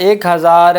1000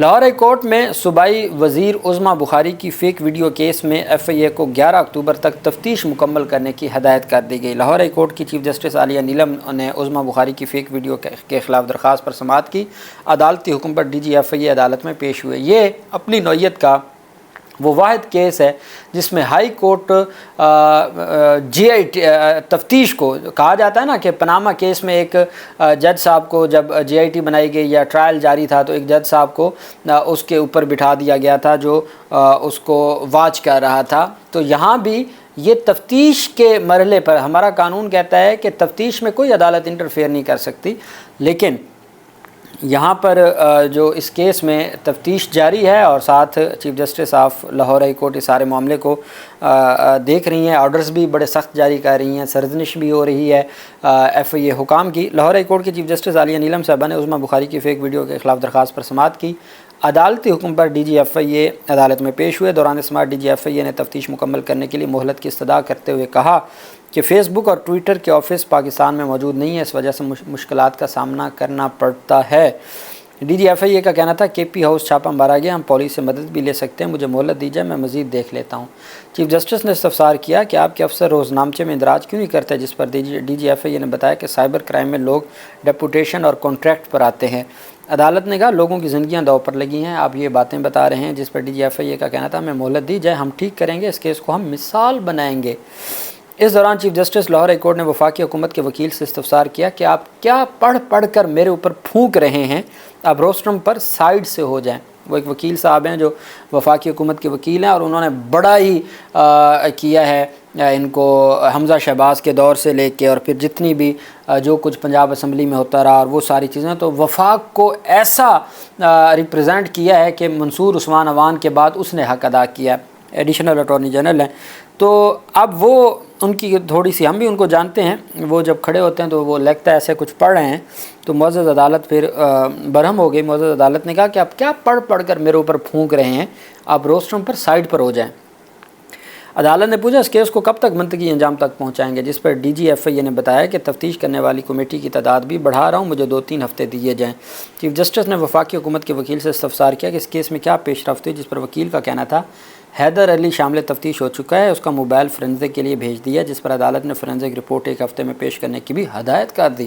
Lahore high court میں صوبائی وزیر عظمیٰ بخاری کی فیک ویڈیو کیس میں FIA کو 11 اکتوبر تک تفتیش مکمل کرنے کی ہدایت کر دی گئی۔ لاہور ہائی کورٹ کی چیف جسٹس عالیہ نیلم نے عظمیٰ بخاری کی فیک ویڈیو کے خلاف درخواست پر سماعت کی۔ عدالتی حکم پر DG FIA عدالت میں پیش ہوئے۔ یہ اپنی نوعیت کا وہ واحد کیس ہے جس میں ہائی کورٹ GIT تفتیش کو کہا جاتا ہے نا کہ پاناما کیس میں ایک جج صاحب کو جب GIT بنائی گئی یا ٹرائل جاری تھا تو ایک جج صاحب کو اس کے اوپر بٹھا دیا گیا تھا جو اس کو واچ کر رہا تھا۔ تو یہاں بھی یہ تفتیش کے مرحلے پر ہمارا قانون کہتا ہے کہ تفتیش میں کوئی عدالت انٹرفیئر نہیں کر سکتی، لیکن یہاں پر جو اس کیس میں تفتیش جاری ہے اور ساتھ chief justice of Lahore high court اس سارے معاملے کو دیکھ رہی ہیں، آرڈرز بھی بڑے سخت جاری کر رہی ہیں، سرزنش بھی ہو رہی ہے FIA حکام کی۔ لاہور ہائی کورٹ کی چیف جسٹس عالیہ نیلم صاحبہ نے عظمیٰ بخاری کی فیک ویڈیو کے خلاف درخواست پر سماعت کی۔ عدالتی حکم پر DG FIA عدالت میں پیش ہوئے۔ دوران سماعت DG FIA نے تفتیش مکمل کرنے کے لیے مہلت کی استدعا کرتے ہوئے کہا کہ فیس بک اور ٹویٹر کے آفس پاکستان میں موجود نہیں ہے، اس وجہ سے مشکلات کا سامنا کرنا پڑتا ہے۔ DG FIA کا کہنا تھا KP ہاؤس چھاپہ مارا گیا، ہم پولیس سے مدد بھی لے سکتے ہیں، مجھے مہلت دی جائے، میں مزید دیکھ لیتا ہوں۔ چیف جسٹس نے استفسار کیا کہ آپ کے افسر روزنامچے میں اندراج کیوں نہیں کرتے، جس پر DG FIA نے بتایا کہ سائبر کرائم میں لوگ ڈیپوٹیشن اور کانٹریکٹ پر آتے ہیں۔ عدالت نے کہا لوگوں کی زندگیاں داؤ پر لگی ہیں، آپ یہ باتیں بتا رہے ہیں، جس پر DG FIA کا کہنا تھا ہمیں مہلت دی جائے، ہم ٹھیک کریں گے، اس کیس کو ہم مثال بنائیں گے۔ اس دوران chief justice Lahore high court نے وفاقی حکومت کے وکیل سے استفسار کیا کہ آپ کیا پڑھ کر میرے اوپر پھونک رہے ہیں، آپ روسٹرم پر سائیڈ سے ہو جائیں۔ وہ ایک وکیل صاحب ہیں جو وفاقی حکومت کے وکیل ہیں اور انہوں نے بڑا ہی کیا ہے ان کو حمزہ شہباز کے دور سے لے کے اور پھر جتنی بھی جو کچھ پنجاب اسمبلی میں ہوتا رہا اور وہ ساری چیزیں، تو وفاق کو ایسا ریپرزینٹ کیا ہے کہ منصور عثمان عوان کے بعد اس نے حق ادا کیا ہے، ایڈیشنل اٹارنی جنرل ہیں۔ تو اب وہ ان کی تھوڑی سی، ہم بھی ان کو جانتے ہیں، وہ جب کھڑے ہوتے ہیں تو وہ لگتا ہے ایسے کچھ پڑھ رہے ہیں، تو معزز عدالت پھر برہم ہو گئی۔ معزز عدالت نے کہا کہ آپ کیا پڑھ کر میرے اوپر پھونک رہے ہیں، آپ روسٹرم پر سائیڈ پر ہو جائیں۔ عدالت نے پوچھا اس کیس کو کب تک منطقی انجام تک پہنچائیں گے، جس پر DG FIA نے بتایا کہ تفتیش کرنے والی کمیٹی کی تعداد بھی بڑھا رہا ہوں، مجھے 2-3 ہفتے دیے جائیں۔ چیف جسٹس نے وفاقی حکومت کے وکیل سے استفسار کیا کہ اس کیس میں کیا پیش رفت ہوئی، جس پر وکیل کا کہنا تھا حیدر علی شامل تفتیش ہو چکا ہے، اس کا موبائل فورینزک کے لیے بھیج دیا، جس پر عدالت نے فورینزک رپورٹ 1 ہفتے میں پیش کرنے کی بھی ہدایت کر دی۔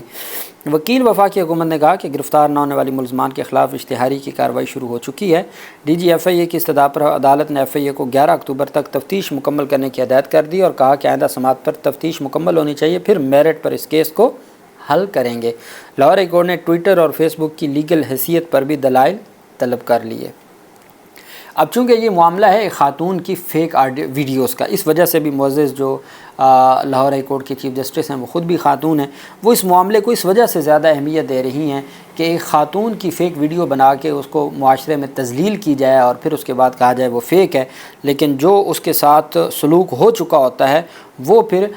وکیل وفاقی حکومت نے کہا کہ گرفتار نہ ہونے والی ملزمان کے خلاف اشتہاری کی کارروائی شروع ہو چکی ہے۔ DG FIA کی استدعا پر عدالت نے FIA کو 11 اکتوبر تک تفتیش مکمل کرنے کی ہدایت کر دی اور کہا کہ آئندہ سماعت پر تفتیش مکمل ہونی چاہیے، پھر میرٹ پر اس کیس کو حل کریں گے۔ لاہور ہائی کورٹ نے ٹویٹر اور فیس بک کی لیگل حیثیت پر بھی دلائل طلب کر لیے۔ اب چونکہ یہ معاملہ ہے خاتون کی فیک ویڈیوز کا، اس وجہ سے بھی معزز جو لاہور ہائی کورٹ کے چیف جسٹس ہیں وہ خود بھی خاتون ہیں، وہ اس معاملے کو اس وجہ سے زیادہ اہمیت دے رہی ہیں کہ ایک خاتون کی فیک ویڈیو بنا کے اس کو معاشرے میں تذلیل کی جائے اور پھر اس کے بعد کہا جائے وہ فیک ہے، لیکن جو اس کے ساتھ سلوک ہو چکا ہوتا ہے وہ پھر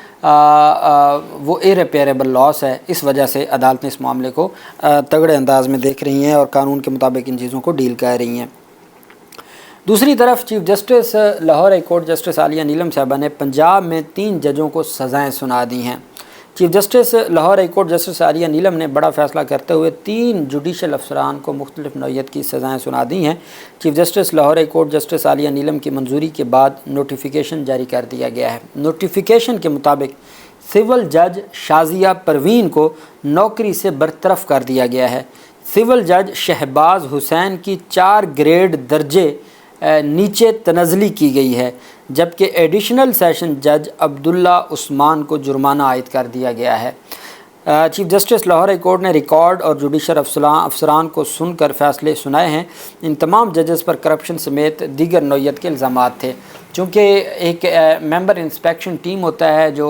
وہ ایرریپیریبل لاس ہے۔ اس وجہ سے عدالت نے اس معاملے کو تگڑے انداز میں دیکھ رہی ہیں اور قانون کے مطابق ان چیزوں کو ڈیل کر رہی ہیں۔ دوسری طرف chief justice Lahore high court justice Aalia Neelum صاحبہ نے پنجاب میں 3 ججوں کو سزائیں سنا دی ہیں۔ Chief justice Lahore high court justice Aalia Neelum نے بڑا فیصلہ کرتے ہوئے 3 جوڈیشل افسران کو مختلف نوعیت کی سزائیں سنا دی ہیں۔ Chief justice Lahore high court justice Aalia Neelum کی منظوری کے بعد نوٹیفیکیشن جاری کر دیا گیا ہے۔ نوٹیفیکیشن کے مطابق سول جج شازیہ پروین کو نوکری سے برطرف کر دیا گیا ہے۔ سول جج شہباز حسین کی 4 گریڈ درجے نیچے تنزلی کی گئی ہے، جبکہ ایڈیشنل سیشن جج عبداللہ عثمان کو جرمانہ عائد کر دیا گیا ہے۔ Chief justice Lahore high court نے ریکارڈ اور جوڈیشل افسران کو سن کر فیصلے سنائے ہیں۔ ان تمام ججز پر کرپشن سمیت دیگر نوعیت کے الزامات تھے۔ چونکہ ایک ممبر انسپیکشن ٹیم ہوتا ہے جو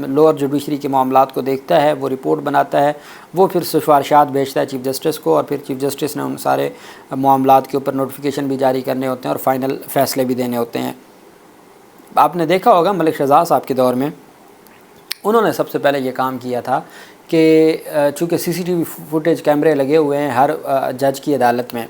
لوور جوڈیشری کے معاملات کو دیکھتا ہے، وہ رپورٹ بناتا ہے، وہ پھر سفارشات بھیجتا ہے چیف جسٹس کو اور پھر چیف جسٹس نے ان سارے معاملات کے اوپر نوٹیفیکیشن بھی جاری کرنے ہوتے ہیں اور فائنل فیصلے بھی دینے ہوتے ہیں۔ آپ نے دیکھا ہوگا ملک شہزاد صاحب کے دور میں انہوں نے سب سے پہلے یہ کام کیا تھا کہ چونکہ CCTV فوٹیج کیمرے لگے ہوئے ہیں ہر جج کی عدالت میں،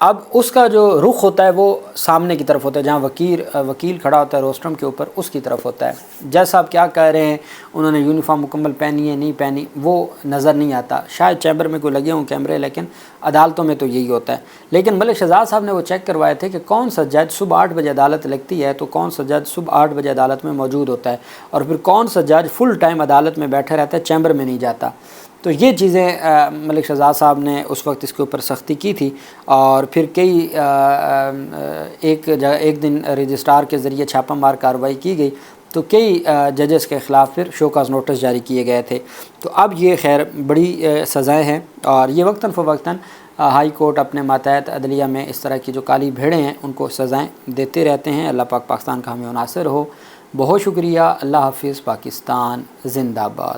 اب اس کا جو رخ ہوتا ہے وہ سامنے کی طرف ہوتا ہے، جہاں وکیل کھڑا ہوتا ہے روسٹرم کے اوپر، اس کی طرف ہوتا ہے۔ جج صاحب کیا کہہ رہے ہیں، انہوں نے یونیفارم مکمل پہنی ہے نہیں پہنی، وہ نظر نہیں آتا۔ شاید چیمبر میں کوئی لگے ہوں کیمرے، لیکن عدالتوں میں تو یہی ہوتا ہے۔ لیکن ملک شہزاد صاحب نے وہ چیک کروائے تھے کہ کون سا جج صبح 8 بجے عدالت لگتی ہے تو کون سا جج صبح 8 بجے عدالت میں موجود ہوتا ہے، اور پھر کون سا جج فل ٹائم عدالت میں بیٹھے رہتا ہے، چیمبر میں نہیں جاتا۔ تو یہ چیزیں ملک شہزاد صاحب نے اس وقت اس کے اوپر سختی کی تھی، اور پھر کئی ایک دن رجسٹرار کے ذریعے چھاپہ مار کارروائی کی گئی، تو کئی ججز کے خلاف پھر شوکاز نوٹس جاری کیے گئے تھے۔ تو اب یہ خیر بڑی سزائیں ہیں، اور یہ وقتاً فوقتاً ہائی کورٹ اپنے ماتحت عدلیہ میں اس طرح کی جو کالی بھیڑیں ہیں ان کو سزائیں دیتے رہتے ہیں۔ اللہ پاک پاکستان کا ہمیں ناصر ہو۔ بہت شکریہ۔ اللہ حافظ۔ پاکستان زندہ باد۔